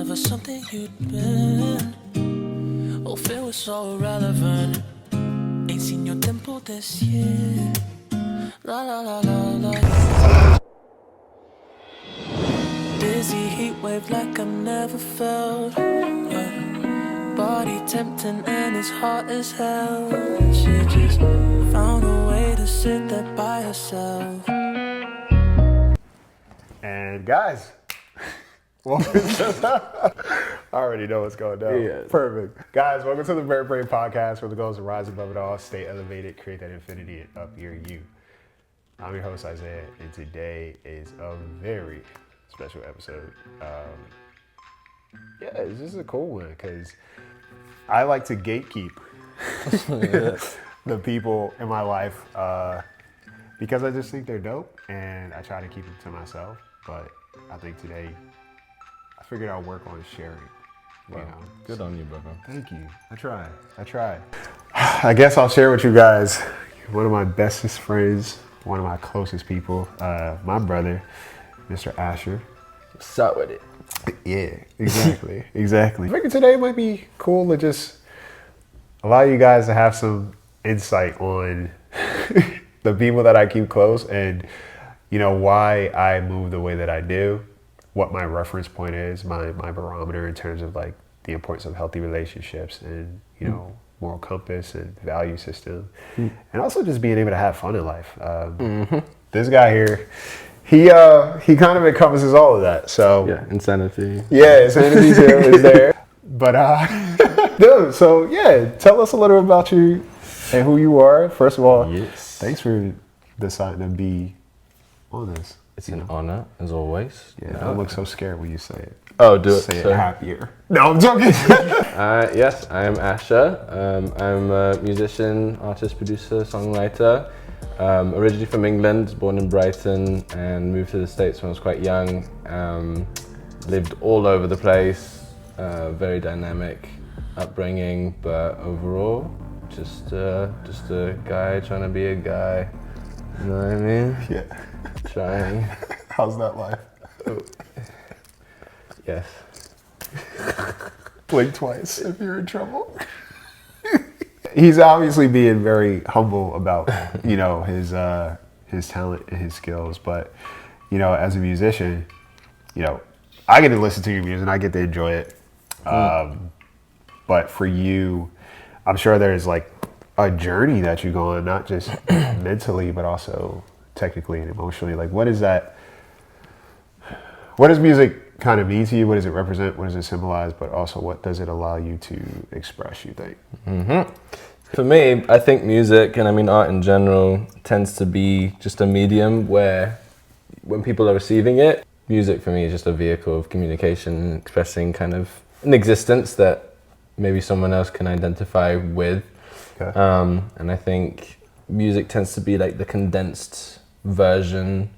never something you'd been. Oh, feel was so irrelevant. Ain't seen your temple this year. La la la la la. Busy heat wave like I've never felt. Body tempting and it's hot as hell. She just found a way to sit there by herself. And guys, welcome to I already know what's going down. Yeah. Perfect. Guys, welcome to the Very Brave Podcast, where the goal is to rise above it all, stay elevated, create that infinity, and up your you. I'm your host, Isaiah, and today is a very special episode. This is a cool one because I like to gatekeep the people in my life because I just think they're dope, and I try to keep them to myself. But I think today, I figured I'll work on sharing. Wow. You know? Good on you, brother. Thank you. I try. I guess I'll share with you guys one of my bestest friends, one of my closest people, my brother, Mr. Asher. What's up with it? Yeah, exactly. Exactly. I figured today might be cool to just allow you guys to have some insight on the people that I keep close and, you know, why I move the way that I do, what my reference point is, my barometer in terms of like the importance of healthy relationships and, you know, moral compass and value system, and also just being able to have fun in life. This guy here, he kind of encompasses all of that. So Yeah, insanity. yeah, insanity too is there. But dude, so yeah, tell us a little about you and who you are. First of all, Yes. thanks for deciding to be on this. It's an honor, as always. Yeah, don't look so scared when you say it. Oh, do it. Say it Sorry. happier. No, I'm joking. Yes, I am Asher. I'm a musician, artist, producer, songwriter. Originally from England, born in Brighton, and moved to the States when I was quite young. Lived all over the place. Very dynamic upbringing, but overall, just a guy trying to be a guy. You know what I mean? Yeah. Trying. How's that life? Yes. Blink twice if you're in trouble. He's obviously being very humble about, you know, his talent and his skills. But, you know, as a musician, you know, I get to listen to your music and I get to enjoy it. But for you, I'm sure there's like a journey that you go on, not just mentally, but also technically and emotionally. Like, what is that? What does music kind of mean to you? What does it represent? What does it symbolize? But also, what does it allow you to express, you think? For me, I think music, and I mean art in general, tends to be just a medium where when people are receiving it, music for me is just a vehicle of communication, expressing kind of an existence that maybe someone else can identify with. Okay. And I think music tends to be like the condensed version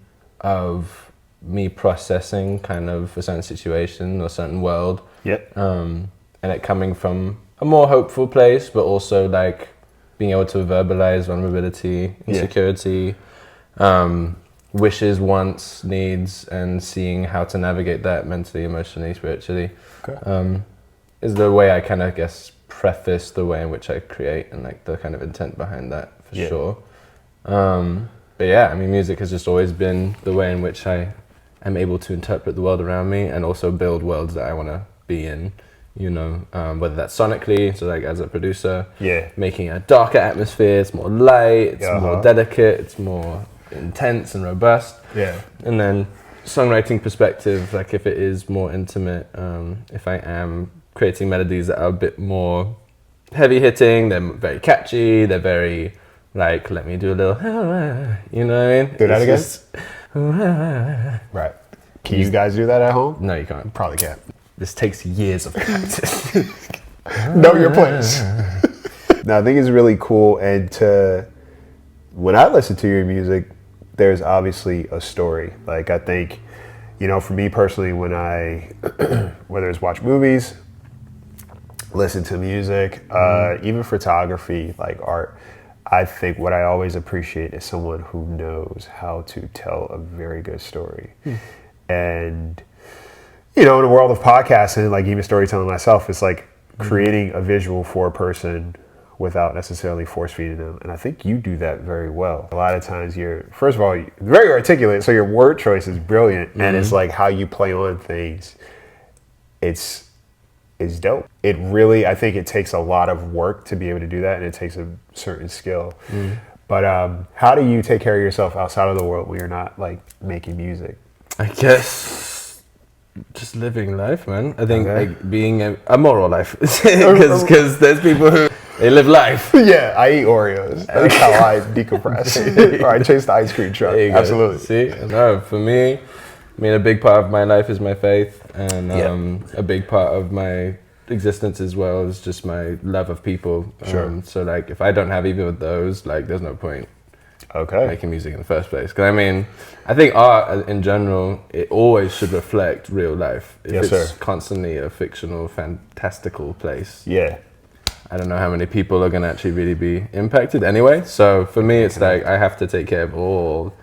of me processing kind of a certain situation or certain world. Yep. And it coming from a more hopeful place, but also like being able to verbalize vulnerability, insecurity, wishes, wants, needs, and seeing how to navigate that mentally, emotionally, spiritually. Okay. Is the way I kind of guess preface the way in which I create and like the kind of intent behind that for sure. But yeah, I mean, music has just always been the way in which I am able to interpret the world around me and also build worlds that I want to be in, you know, whether that's sonically, so like as a producer, making a darker atmosphere, it's more light, it's more delicate, it's more intense and robust. Yeah. And then songwriting perspective, like if it is more intimate, if I am creating melodies that are a bit more heavy hitting, they're very catchy, they're very like, let me do a little, you know what I mean? Do that again? Right. Can you guys do that at home? No, you can't. Probably can't. This takes years of practice. Know your place. No, I think it's really cool. And when I listen to your music, there's obviously a story. Like, I think, you know, for me personally, when I, whether it's watch movies, listen to music, even photography, like art, I think what I always appreciate is someone who knows how to tell a very good story. And you know, in the world of podcasting, like even storytelling myself, it's like creating a visual for a person without necessarily force feeding them. And I think you do that very well. A lot of times you're, first of all, you're very articulate. So your word choice is brilliant. And it's like how you play on things. It's dope. It really, I think it takes a lot of work to be able to do that. And it takes a certain skill. But how do you take care of yourself outside of the world when you're not like making music? I guess just living life, man. I think like being a moral life, because there's people who they live life. Yeah, I eat Oreos. That's how I decompress. Or I chase the ice cream truck. Absolutely. See, no, for me, I mean, a big part of my life is my faith, and a big part of my existence as well is just my love of people. Sure. So like, if I don't have either of those, like, there's no point. Making music in the first place. Because I mean, I think art in general, it always should reflect real life. If it's constantly a fictional, fantastical place. Yeah. I don't know how many people are going to actually really be impacted anyway. So for me, it's like I have to take care of all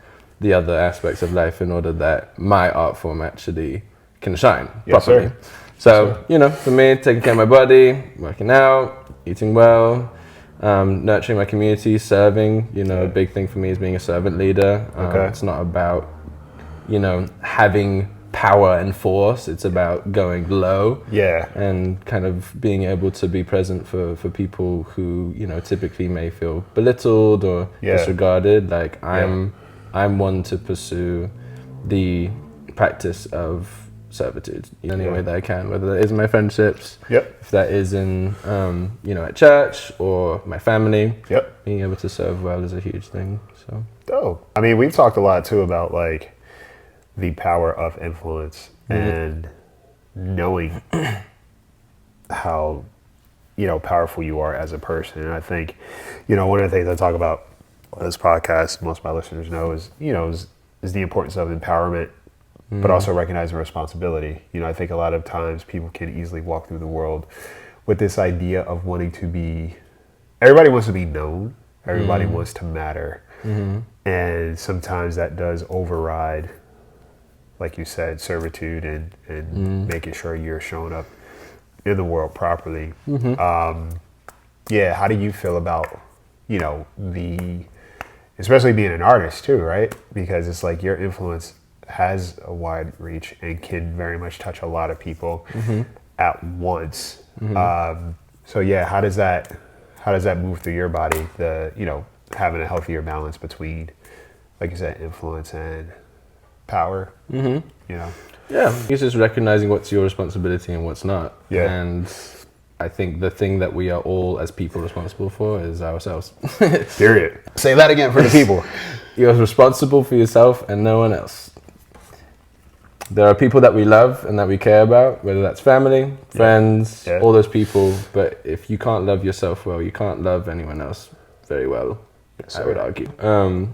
the other aspects of life in order that my art form actually can shine properly. So, you know, for me, taking care of my body, working out, eating well, nurturing my community, serving, you know, a big thing for me is being a servant leader. It's not about, you know, having power and force. It's about going low and kind of being able to be present for people who, you know, typically may feel belittled or disregarded. Like I'm one to pursue the practice of servitude in any way that I can, whether that is in my friendships, if that is in, you know, at church or my family. Being able to serve well is a huge thing. So dope. I mean, we've talked a lot too about like the power of influence and knowing how, you know, powerful you are as a person. And I think, you know, one of the things I talk about on this podcast, most of my listeners know, is, you know, is the importance of empowerment, but also recognizing responsibility. You know, I think a lot of times people can easily walk through the world with this idea of wanting to be, everybody wants to be known, everybody wants to matter. And sometimes that does override, like you said, servitude and making sure you're showing up in the world properly. How do you feel about, you know, especially being an artist too, right? Because it's like your influence has a wide reach and can very much touch a lot of people at once. So yeah, how does that move through your body? The, you know, having a healthier balance between, like you said, influence and power. You know. It's just recognizing what's your responsibility and what's not. And I think the thing that we are all as people responsible for is ourselves. Period. Say that again for the people. You're responsible for yourself and no one else. There are people that we love and that we care about, whether that's family, friends, all those people. But if you can't love yourself well, you can't love anyone else very well, I would argue.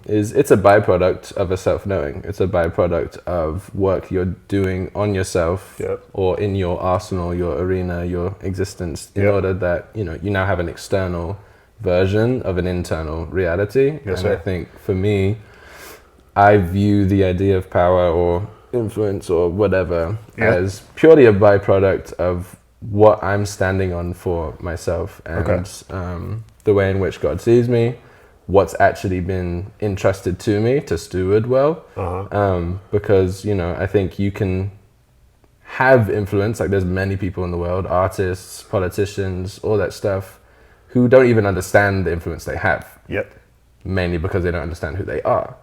It's a byproduct of a self-knowing. It's a byproduct of work you're doing on yourself or in your arsenal, your arena, your existence, in order that, you know, you now have an external version of an internal reality. I think for me, I view the idea of power or influence or whatever as purely a byproduct of what I'm standing on for myself and the way in which God sees me, what's actually been entrusted to me to steward well. Because, you know, I think you can have influence, like there's many people in the world, artists, politicians, all that stuff, who don't even understand the influence they have. Mainly because they don't understand who they are.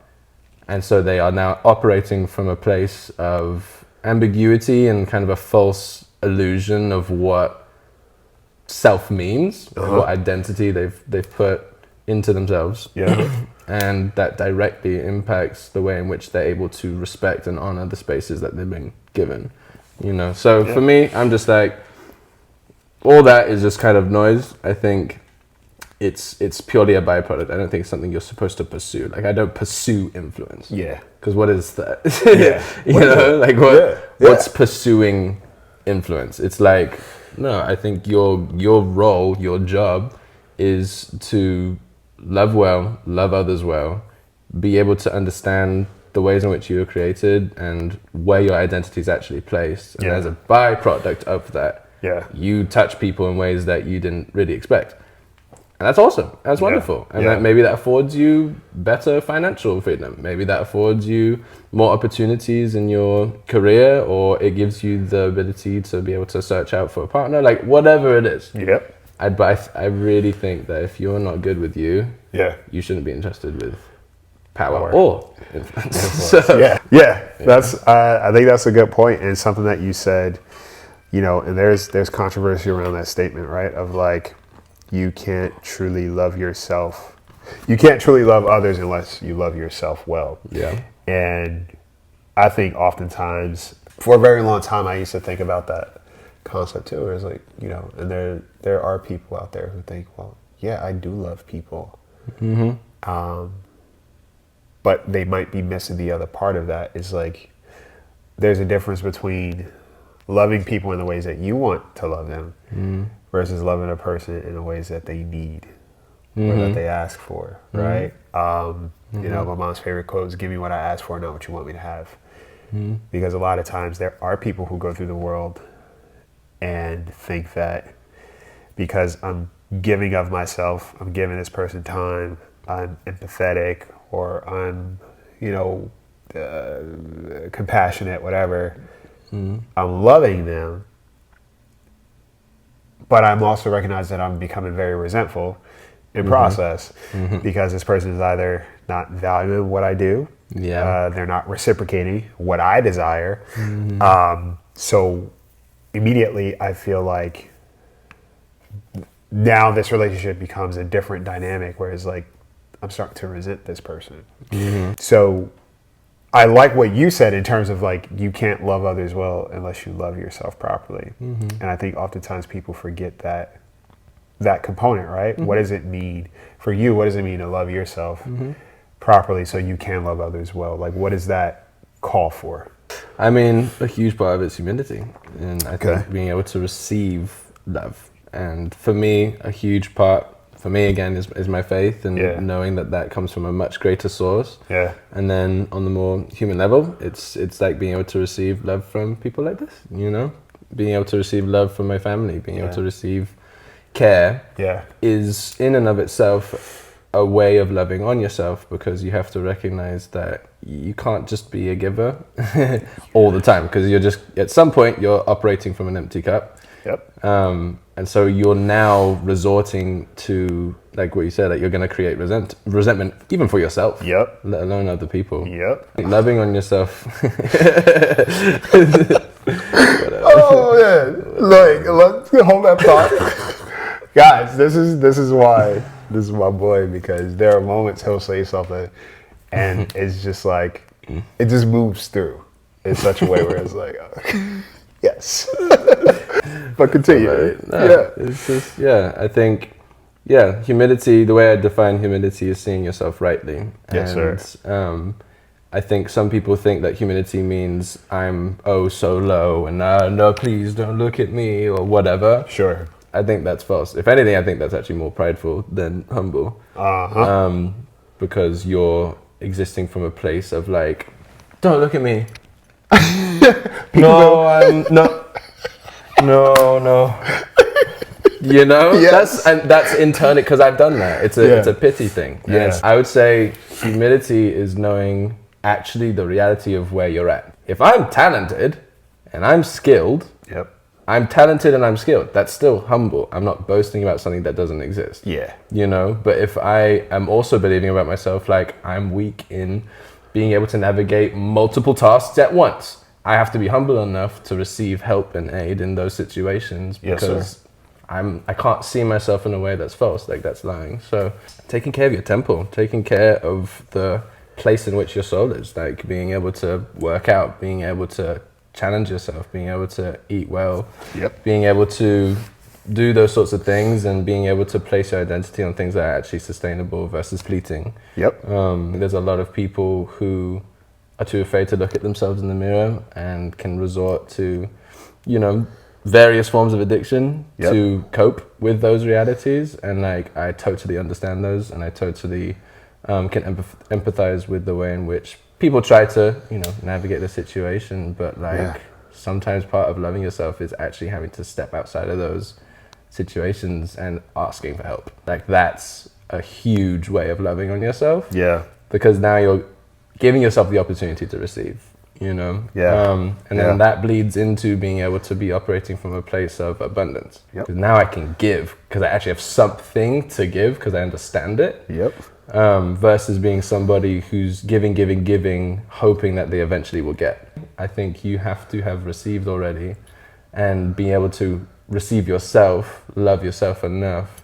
And so they are now operating from a place of ambiguity and kind of a false illusion of what self means, what identity they've put into themselves. And that directly impacts the way in which they're able to respect and honor the spaces that they've been given. You know, so for me, I'm just like, all that is just kind of noise. I think it's purely a byproduct. I don't think it's something you're supposed to pursue. Like, I don't pursue influence. Because what is that? You know, like what's pursuing influence? It's like, no, I think your role, your job is to love well, love others well, be able to understand the ways in which you were created and where your identity is actually placed. And Yeah. as a byproduct of that, Yeah. you touch people in ways that you didn't really expect. And that's awesome. That's wonderful. And Yeah. that maybe that affords you better financial freedom. Maybe that affords you more opportunities in your career, or it gives you the ability to be able to search out for a partner, like whatever it is. Yep. I really think that if you're not good with you, Yeah. you shouldn't be interested with power Power. or influence. So, Yeah. That's I think that's a good point, and something that you said, you know, and there's controversy around that statement, right? Of like, you can't truly love yourself. You can't truly love others unless you love yourself well. yeah. And I think oftentimes, for a very long time, I used to think about that concept too. It's like, you know, and there are people out there who think, well, yeah, I do love people. But they might be missing the other part of that. Is like, there's a difference between loving people in the ways that you want to love them versus loving a person in the ways that they need or that they ask for, right? You know, my mom's favorite quote is, "Give me what I ask for, not what you want me to have." Because a lot of times there are people who go through the world and think that because I'm giving of myself, I'm giving this person time, I'm empathetic, or I'm, you know, compassionate, whatever, I'm loving them, but I'm also recognizing that I'm becoming very resentful in process because this person is either not valuing what I do, they're not reciprocating what I desire. So immediately I feel like now this relationship becomes a different dynamic, whereas like I'm starting to resent this person. So I like what you said in terms of like, you can't love others well unless you love yourself properly. And I think oftentimes people forget that component, right? What does it mean for you? What does it mean to love yourself properly so you can love others well? Like, what does that call for? I mean, a huge part of it's humility, and I think being able to receive love. And for me, a huge part, for me again, is my faith, and knowing that comes from a much greater source. And then on the more human level, it's like being able to receive love from people like this, you know? Being able to receive love from my family, being able to receive care is in and of itself a way of loving on yourself, because you have to recognize that you can't just be a giver all the time, because you're just, at some point, you're operating from an empty cup. And so you're now resorting to, like what you said, that you're going to create resentment even for yourself, let alone other people. Loving on yourself. Oh yeah, like let's hold that thought, guys. This is why this is my boy, because there are moments he'll say something, and it's just like it just moves through in such a way where it's like, yes. But continue. It's just, I think, humility, the way I define humility is seeing yourself rightly. Yes, sir. I think some people think that humility means I'm so low and no, please don't look at me or whatever. Sure. I think that's false. If anything, I think that's actually more prideful than humble. Because you're existing from a place of like, don't look at me. No. You know, that's internally, because I've done that. It's a pity thing. Yes, I would say humility is knowing actually the reality of where you're at. If I'm talented and I'm skilled, I'm talented and I'm skilled, that's still humble. I'm not boasting about something that doesn't exist. You know, but if I am also believing about myself, like I'm weak in being able to navigate multiple tasks at once, I have to be humble enough to receive help and aid in those situations, because I can't see myself in a way that's false, like that's lying. So taking care of your temple, taking care of the place in which your soul is, like being able to work out, being able to challenge yourself, being able to eat well, being able to do those sorts of things, and being able to place your identity on things that are actually sustainable versus fleeting. There's a lot of people who are too afraid to look at themselves in the mirror and can resort to, you know, various forms of addiction to cope with those realities. And like, I totally understand those, and I totally can empathize with the way in which people try to, navigate the situation, but like sometimes part of loving yourself is actually having to step outside of those situations and asking for help. Like that's a huge way of loving on yourself. Yeah. Because now you're giving yourself the opportunity to receive, Yeah. And then that bleeds into being able to be operating from a place of abundance. Yep. Because now I can give because I actually have something to give because I understand it. Yep. Versus being somebody who's giving, hoping that they eventually will get. I think you have to have received already and be able to receive yourself, love yourself enough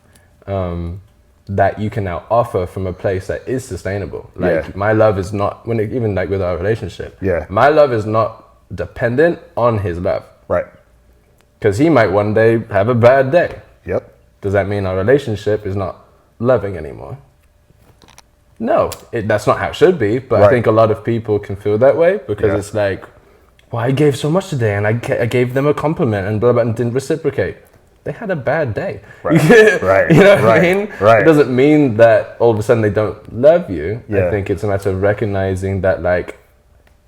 that you can now offer from a place that is sustainable. Like my love is not, even like with our relationship, my love is not dependent on his love. Right. Because he might one day have a bad day. Yep. Does that mean our relationship is not loving anymore? No, that's not how it should be. But I think a lot of people can feel that way because it's like, well, I gave so much today and I gave them a compliment and blah, blah, and didn't reciprocate. They had a bad day. Right. Right. You know what I mean? Right. It doesn't mean that all of a sudden they don't love you. Yeah. I think it's a matter of recognizing that like,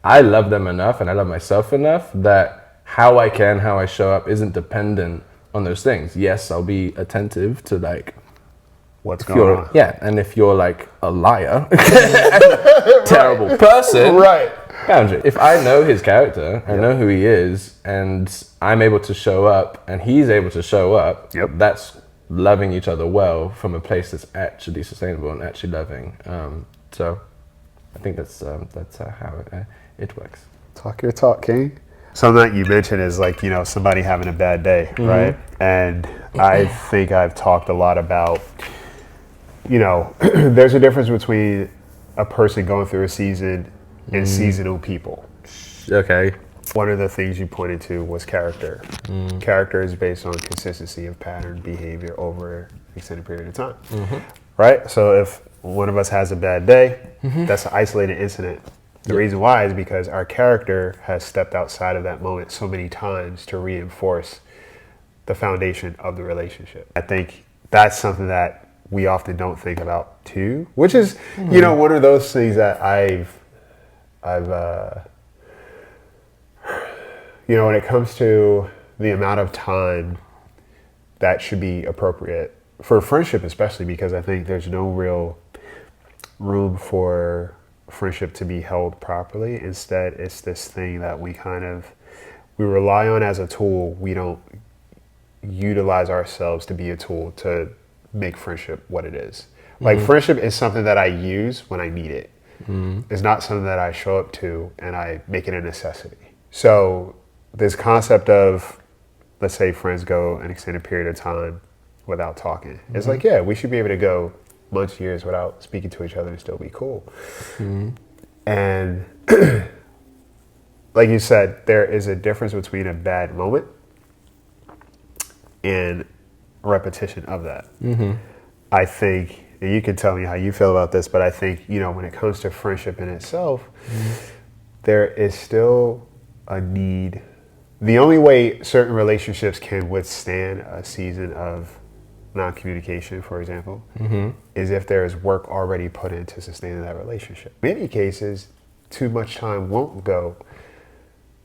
I love them enough and I love myself enough that how I show up isn't dependent on those things. Yes, I'll be attentive to like, what's going on. Yeah, and if you're like a liar, terrible person, right? Boundary. If I know his character, I know who he is, and I'm able to show up, and he's able to show up, that's loving each other well from a place that's actually sustainable and actually loving. So, I think that's how it works. Talk your talk, King. Something that you mentioned is like, somebody having a bad day, right? And I think I've talked a lot about, there's a difference between a person going through a season and seasonal people. Okay. One of the things you pointed to was character. Character is based on consistency of pattern behavior over an extended period of time, right? So if one of us has a bad day, that's an isolated incident. The reason why is because our character has stepped outside of that moment so many times to reinforce the foundation of the relationship. I think that's something that we often don't think about too, which is, one of those things that I've when it comes to the amount of time that should be appropriate for friendship, especially because I think there's no real room for friendship to be held properly. Instead, it's this thing that we rely on as a tool. We don't utilize ourselves to be a tool to make friendship what it is. Like friendship is something that I use when I need it. It's not something that I show up to and I make it a necessity. So this concept of, let's say friends go an extended period of time without talking. It's like, we should be able to go months, years without speaking to each other and still be cool. And like you said, there is a difference between a bad moment and repetition of that. I think, and you can tell me how you feel about this, but I think, when it comes to friendship in itself, there is still a need. The only way certain relationships can withstand a season of non-communication, for example, is if there is work already put into sustaining that relationship. In many cases, too much time won't go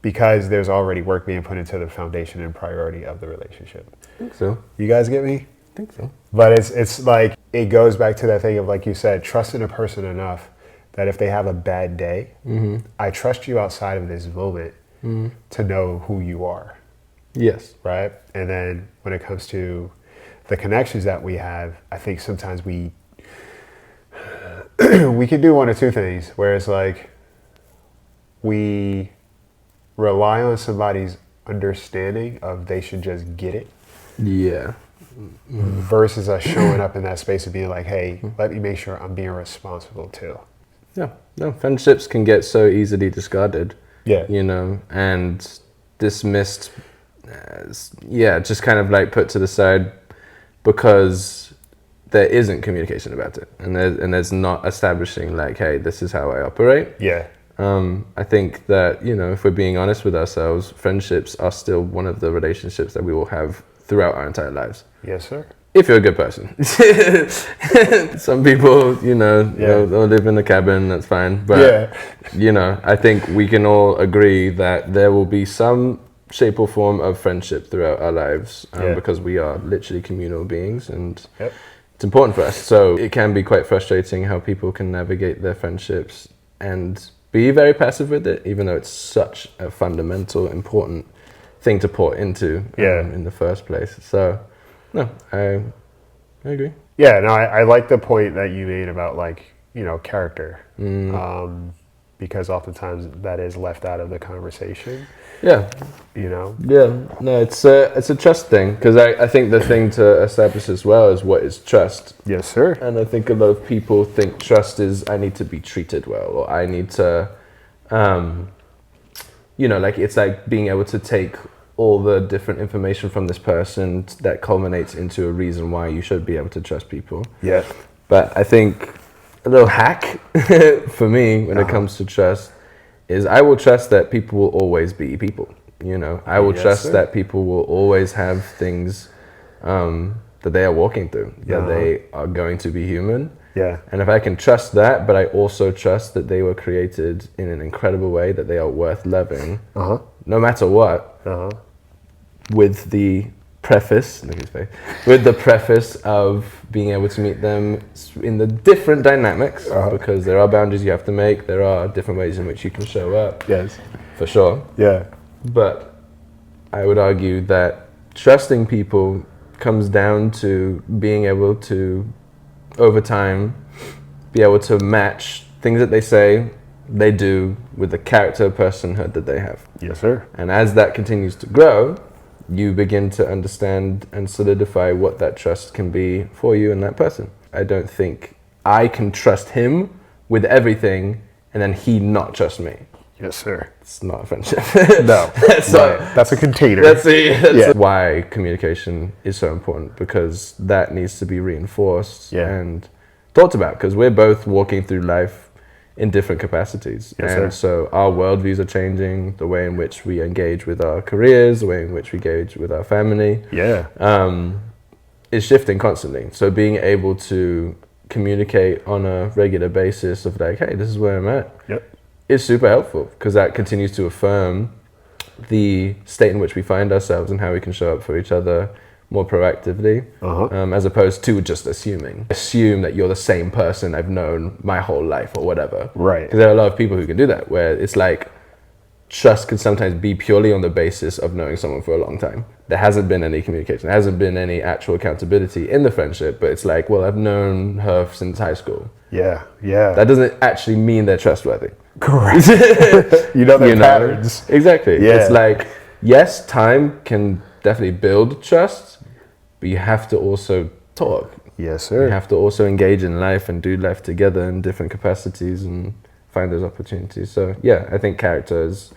because there's already work being put into the foundation and priority of the relationship. I think so. You guys get me? I think so. But it's like, it goes back to that thing of, like you said, trusting a person enough that if they have a bad day, I trust you outside of this moment to know who you are. Yes. Right? And then when it comes to the connections that we have, I think sometimes we can do one of two things, where it's like we rely on somebody's understanding of they should just get it. Yeah. Versus us showing up in that space of being like, hey, let me make sure I'm being responsible too. Yeah. No, friendships can get so easily discarded. Yeah. And dismissed as, just kind of like put to the side because there isn't communication about it. And there's not establishing like, hey, this is how I operate. Yeah. I think that, if we're being honest with ourselves, friendships are still one of the relationships that we will have throughout our entire lives. Yes, sir. if you're a good person. Some people, they'll live in a cabin, that's fine. But, I think we can all agree that there will be some shape or form of friendship throughout our lives because we are literally communal beings, and it's important for us. So it can be quite frustrating how people can navigate their friendships and be very passive with it, even though it's such a fundamental, important thing to pour into in the first place. So, no, I agree. Yeah, no, I like the point that you made about character, because oftentimes that is left out of the conversation. Yeah. Yeah, no, it's a trust thing, because I think the thing to establish as well is what is trust. Yes, sir. And I think a lot of people think trust is I need to be treated well, or I need to, it's like being able to take all the different information from this person that culminates into a reason why you should be able to trust people. Yeah. But I think a little hack for me when it comes to trust is I will trust that people will always be people. I will trust that people will always have things that they are walking through, that they are going to be human. Yeah. And if I can trust that, but I also trust that they were created in an incredible way, that they are worth loving, no matter what, with the preface, of being able to meet them in the different dynamics, because there are boundaries you have to make, there are different ways in which you can show up. Yes. For sure. Yeah. But I would argue that trusting people comes down to being able to, over time, be able to match things that they say, they do, with the character, personhood that they have. Yes, sir. And as that continues to grow, you begin to understand and solidify what that trust can be for you and that person. I don't think I can trust him with everything and then he not trust me. Yes, sir. It's not a friendship. No. That's a container. That's why communication is so important, because that needs to be reinforced and talked about, because we're both walking through life in different capacities. Yes, and sir. so our worldviews are changing, the way in which we engage with our careers, the way in which we engage with our family. Yeah. Is shifting constantly. So being able to communicate on a regular basis of like, hey, this is where I'm at. Yep. Is super helpful, because that continues to affirm the state in which we find ourselves and how we can show up for each other more proactively, as opposed to just assume that you're the same person I've known my whole life or whatever. Right. Because there are a lot of people who can do that, where it's like trust can sometimes be purely on the basis of knowing someone for a long time. There hasn't been any communication, there hasn't been any actual accountability in the friendship, but it's like, well, I've known her since high school. Yeah, yeah. That doesn't actually mean they're trustworthy. Correct. Their patterns. Exactly. Yeah. It's like, yes, time can definitely build trust, but you have to also talk. Yes, sir. You have to also engage in life and do life together in different capacities and find those opportunities. So yeah, I think character is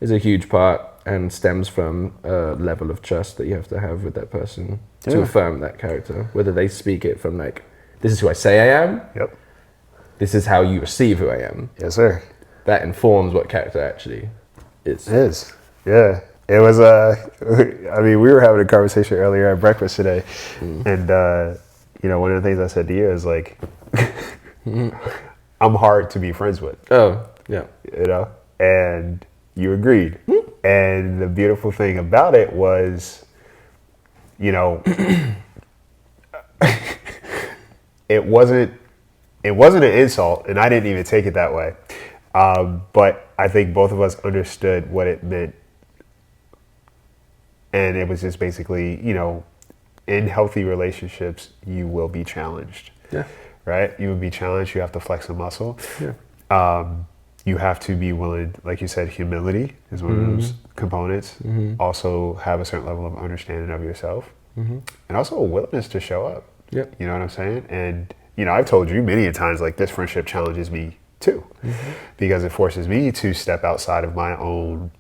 a huge part and stems from a level of trust that you have to have with that person to affirm that character, whether they speak it from like, this is who I say I am. Yep. This is how you receive who I am. Yes, sir. That informs what character actually is. It is. Yeah. It was, we were having a conversation earlier at breakfast today. And, one of the things I said to you is like, I'm hard to be friends with. Oh, yeah. And you agreed. And the beautiful thing about it was, it wasn't an insult, and I didn't even take it that way. But I think both of us understood what it meant. And it was just basically, in healthy relationships, you will be challenged. Yeah. Right? You will be challenged. You have to flex a muscle. Yeah. You have to be willing, like you said, humility is one of those components. Also have a certain level of understanding of yourself. And also a willingness to show up. Yep. You know what I'm saying? And, I've told you many a times, like, this friendship challenges me too. Because it forces me to step outside of my own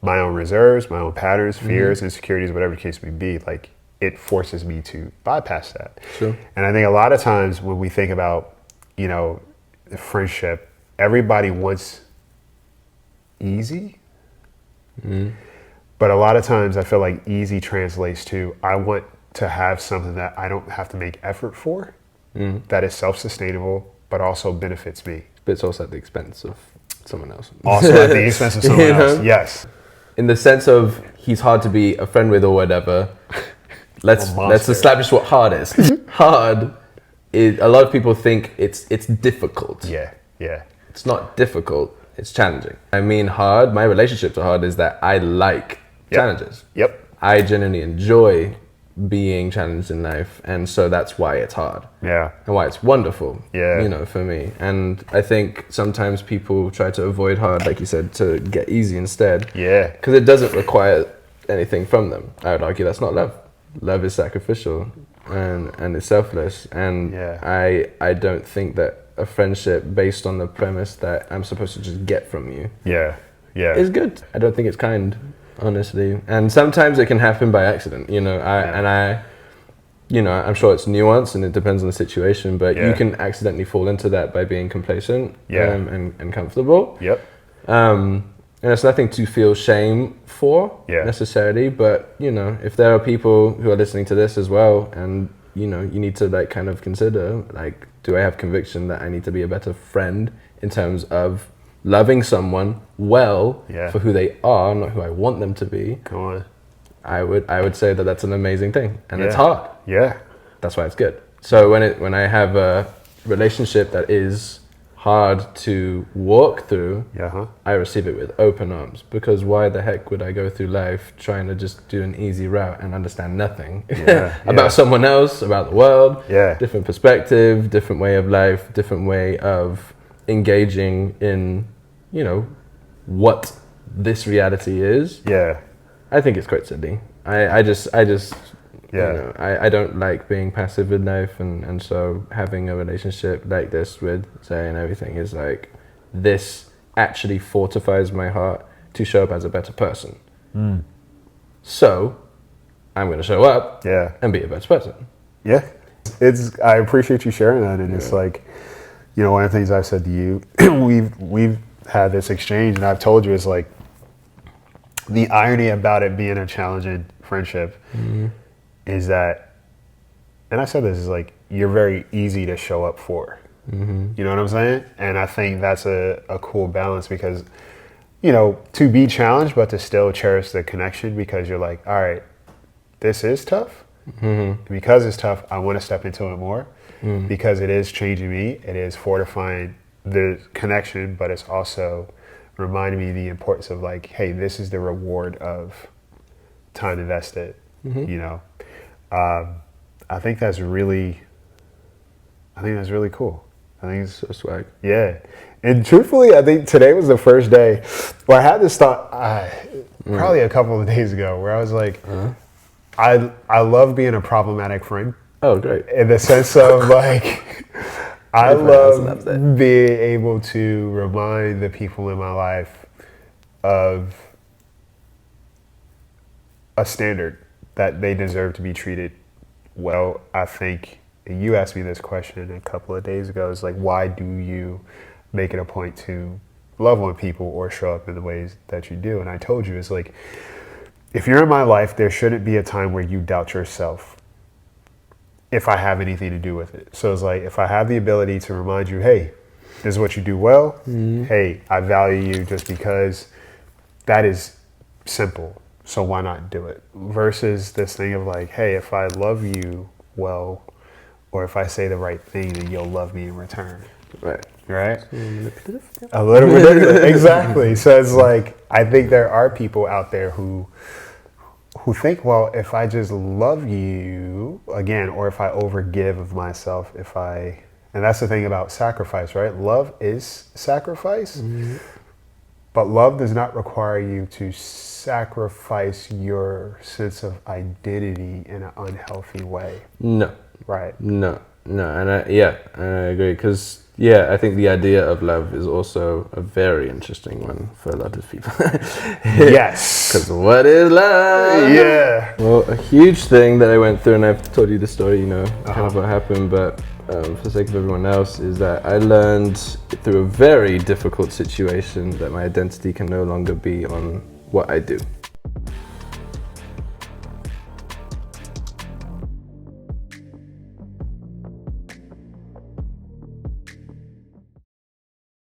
reserves, my own patterns, fears, insecurities, whatever the case may be. Like, it forces me to bypass that. Sure. And I think a lot of times when we think about, friendship, everybody wants easy. But a lot of times I feel like easy translates to, I want to have something that I don't have to make effort for, that is self-sustainable, but also benefits me. But it's also at the expense of someone else. Also at the expense of someone else, yes. In the sense of he's hard to be a friend with or whatever, let's establish what hard is. Hard is, a lot of people think it's difficult. Yeah. It's not difficult, it's challenging. I mean hard, my relationship to hard is that I like challenges. Yep. I genuinely enjoy being challenged in life, and so that's why it's hard. Yeah. And why it's wonderful. Yeah. You know, for me. And I think sometimes people try to avoid hard, like you said, to get easy instead. Yeah. Because it doesn't require anything from them. I would argue that's not love. Love is sacrificial and it's selfless. And I don't think that a friendship based on the premise that I'm supposed to just get from you is good. I don't think it's kind, honestly. And sometimes it can happen by accident, you know. I'm sure it's nuanced and it depends on the situation, but you can accidentally fall into that by being complacent and comfortable. Yep. And it's nothing to feel shame for necessarily, but you know, if there are people who are listening to this as well, and you know, you need to like kind of consider, like, do I have conviction that I need to be a better friend in terms of loving someone well for who they are, not who I want them to be? Go on. I would say that that's an amazing thing, and it's hard. Yeah. That's why it's good. So when I have a relationship that is hard to walk through, I receive it with open arms, because why the heck would I go through life trying to just do an easy route and understand nothing about someone else, about the world, different perspective, different way of life, different way of engaging in, you know, what this reality is. I think it's quite silly. I just you know, I don't like being passive in life, and so having a relationship like this with Zay and everything is like, this actually fortifies my heart to show up as a better person. So I'm going to show up and be a better person. I appreciate you sharing that, and it's like, you know, one of the things I've said to you, we've had this exchange, and I've told you, it's like, the irony about it being a challenging friendship is that, and I said this, is like, you're very easy to show up for. You know what I'm saying? And I think that's a cool balance, because, you know, to be challenged, but to still cherish the connection, because you're like, all right, this is tough. Because it's tough, I want to step into it more, because it is changing me. It is fortifying the connection, but it's also reminding me the importance of, like, hey, this is the reward of time invested. You know, I think that's really cool. I think it's so swag. Yeah, and truthfully, I think today was the first day where I had this thought, probably a couple of days ago, where I was like, I love being a problematic friend. Oh, great! In the sense of, like, I love being able to remind the people in my life of a standard that they deserve to be treated well. I think you asked me this question a couple of days ago. It's like, why do you make it a point to love on people or show up in the ways that you do? And I told you, it's like, if you're in my life, there shouldn't be a time where you doubt yourself if I have anything to do with it. So it's like, if I have the ability to remind you, hey, this is what you do well. Hey, I value you just because, that is simple. So why not do it? Versus this thing of like, hey, if I love you well, or if I say the right thing, then you'll love me in return. Right? A little ridiculous. Exactly. So it's like, I think there are people out there who think, well, if I just love you, again, or if I overgive of myself, and that's the thing about sacrifice, right? Love is sacrifice, but love does not require you to sacrifice your sense of identity in an unhealthy way. No. Right. No. And I agree, because I think the idea of love is also a very interesting one for a lot of people. Yes. Because what is love? Yeah. Well, a huge thing that I went through, and I've told you the story, you know, kind of what happened, but for the sake of everyone else, is that I learned through a very difficult situation that my identity can no longer be on what I do.